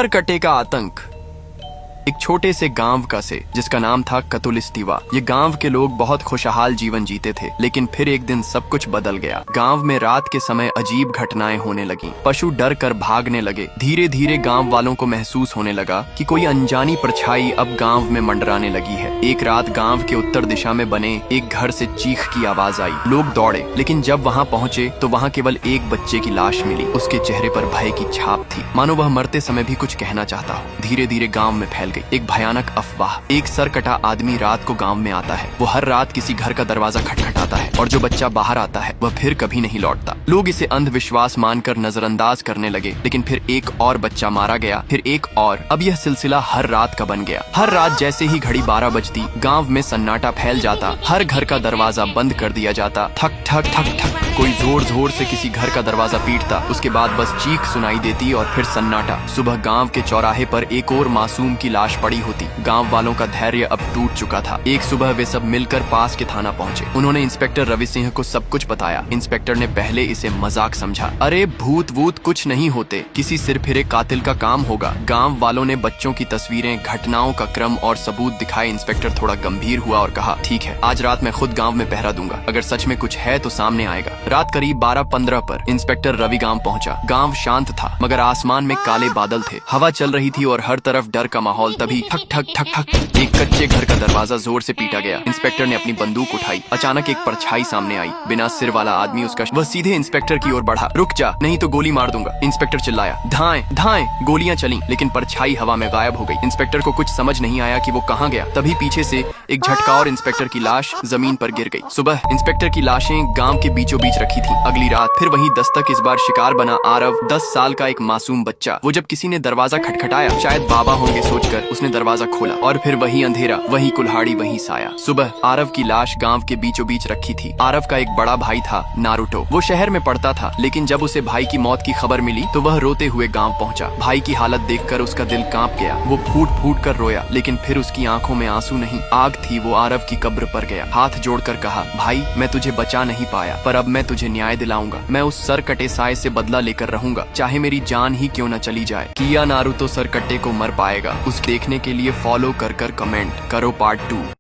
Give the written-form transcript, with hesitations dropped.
सरकटे का आतंक। एक छोटे से गांव का से जिसका नाम था कतुलिस्तीवा। ये गांव के लोग बहुत खुशहाल जीवन जीते थे, लेकिन फिर एक दिन सब कुछ बदल गया। गांव में रात के समय अजीब घटनाएं होने लगी। पशु डर कर भागने लगे। धीरे धीरे गांव वालों को महसूस होने लगा कि कोई अनजानी परछाई अब गांव में मंडराने लगी है। एक रात गांव के उत्तर दिशा में बने एक घर से चीख की आवाज आई। लोग दौड़े, लेकिन जब वहां पहुंचे तो वहां केवल एक बच्चे की लाश मिली। उसके चेहरे पर भय की छाप थी, मानो वह मरते समय भी कुछ कहना चाहता हो। धीरे धीरे गांव में फैल गई एक भयानक अफवाह। एक सरकटा आदमी रात को गांव में आता है। वो हर रात किसी घर का दरवाजा खटखटाता है और जो बच्चा बाहर आता है वह फिर कभी नहीं लौटता। लोग इसे अंधविश्वास मानकर नजरअंदाज करने लगे, लेकिन फिर एक और बच्चा मारा गया, फिर एक और। अब यह सिलसिला हर रात का बन गया। हर रात जैसे ही घड़ी 12 बजती, गांव में सन्नाटा फैल जाता। हर घर का दरवाजा बंद कर दिया जाता। ठक ठक ठक ठक कोई जोर जोर से किसी घर का दरवाजा पीटता। उसके बाद बस चीख सुनाई देती और फिर सन्नाटा। सुबह गांव के चौराहे पर एक और मासूम की लाश पड़ी होती। गांव वालों का धैर्य अब टूट चुका था। एक सुबह वे सब मिलकर पास के थाना पहुंचे। उन्होंने इंस्पेक्टर रवि सिंह को सब कुछ बताया। इंस्पेक्टर ने पहले इसे मजाक समझा। अरे भूत वूत कुछ नहीं होते, किसी सिरफिरे कातिल का काम होगा। गांव वालों ने बच्चों की तस्वीरें, घटनाओं का क्रम और सबूत दिखाए। इंस्पेक्टर थोड़ा गंभीर हुआ और कहा, ठीक है, आज रात मैं खुद गाँव में पहरा दूंगा। अगर सच में कुछ है तो सामने आएगा। रात करीब 12:15 पर इंस्पेक्टर रवि गांव पहुंचा। गांव शांत था, मगर आसमान में काले बादल थे। हवा चल रही थी और हर तरफ डर का माहौल। तभी ठक ठक ठक ठक एक कच्चे घर का दरवाजा जोर से पीटा गया। इंस्पेक्टर ने अपनी बंदूक उठाई। अचानक एक परछाई सामने आई। बिना सिर वाला आदमी उसका वह सीधे इंस्पेक्टर की ओर बढ़ा। रुक जा, नहीं तो गोली मार दूंगा। इंस्पेक्टर चिल्लाया। धाएं धाएं। गोलियां चली, लेकिन परछाई हवा में गायब हो गई। इंस्पेक्टर को कुछ समझ नहीं आया कि वो कहाँ गया। तभी पीछे से एक झटका और इंस्पेक्टर की लाश जमीन पर गिर गई। सुबह इंस्पेक्टर की लाशें गांव के बीचों बीच रखी थी। अगली रात फिर वही दस्तक। इस बार शिकार बना आरव, 10 साल का एक मासूम बच्चा। वो जब किसी ने दरवाजा खटखटाया, शायद बाबा होंगे सोचकर, उसने दरवाजा खोला और फिर वही अंधेरा, वही कुल्हाड़ी, वही साया। सुबह आरव की लाश गांव के बीचों बीच रखी थी। आरव का एक बड़ा भाई था, नारुतो। वो शहर में पढ़ता था, लेकिन जब उसे भाई की मौत की खबर मिली तो वह रोते हुए गांव पहुंचा। भाई की हालत देखकर उसका दिल कांप गया। वो फूट फूट कर रोया, लेकिन फिर उसकी आंखों में आंसू नहीं, आग थी। वो आरव की कब्र पर गया, हाथ जोड़कर कहा, भाई मैं तुझे बचा नहीं पाया, पर अब मैं तुझे न्याय दिलाऊंगा। मैं उस सरकटे साए से बदला लेकर रहूंगा, चाहे मेरी जान ही क्यों न चली जाए। किया नारुतो सरकटे को मर पाएगा। उस देखने के लिए फॉलो कर कमेंट करो पार्ट 2।